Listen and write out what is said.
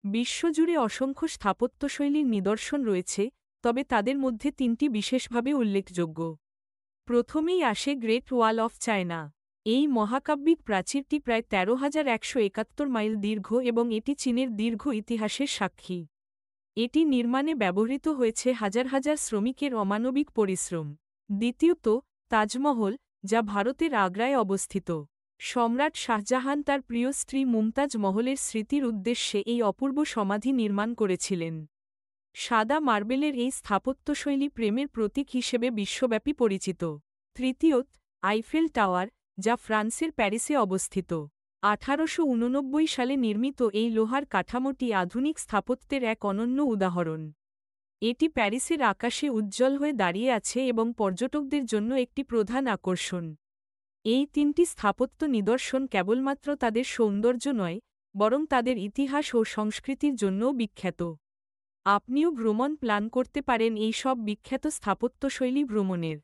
বিশ্বজুড়ে অসংখ্য স্থাপত্যশৈলীর নিদর্শন রয়েছে, তবে তাদের মধ্যে তিনটি বিশেষভাবে উল্লেখযোগ্য। প্রথমেই আসে গ্রেট ওয়াল অফ চায়না। এই মহাকাব্যিক প্রাচীরটি প্রায় ১৩,১৭১ মাইল দীর্ঘ এবং এটি চীনের দীর্ঘ ইতিহাসের সাক্ষী। এটি নির্মাণে ব্যবহৃত হয়েছে হাজার হাজার শ্রমিকের অমানবিক পরিশ্রম। দ্বিতীয়ত, তাজমহল, যা ভারতের আগ্রায় অবস্থিত। সম্রাট শাহজাহান তার প্রিয় স্ত্রী মুমতাজ মহলের স্মৃতির উদ্দেশ্যে এই অপূর্ব সমাধি নির্মাণ করেছিলেন। সাদা মার্বেলের এই স্থাপত্যশৈলী প্রেমের প্রতীক হিসেবে বিশ্বব্যাপী পরিচিত। তৃতীয়ত, আইফেল টাওয়ার, যা ফ্রান্সের প্যারিসে অবস্থিত। ১৮৮৯ সালে নির্মিত এই লোহার কাঠামোটি আধুনিক স্থাপত্যের এক অনন্য উদাহরণ। এটি প্যারিসের আকাশে উজ্জ্বল হয়ে দাঁড়িয়ে আছে এবং পর্যটকদের জন্য একটি প্রধান আকর্ষণ। এই তিনটি স্থাপত্য নিদর্শন কেবলমাত্র তাদের সৌন্দর্য নয়, বরং তাদের ইতিহাস ও সংস্কৃতির জন্যও বিখ্যাত। আপনিও ভ্রমণ প্ল্যান করতে পারেন এই সব বিখ্যাত স্থাপত্যশৈলী ভ্রমণের।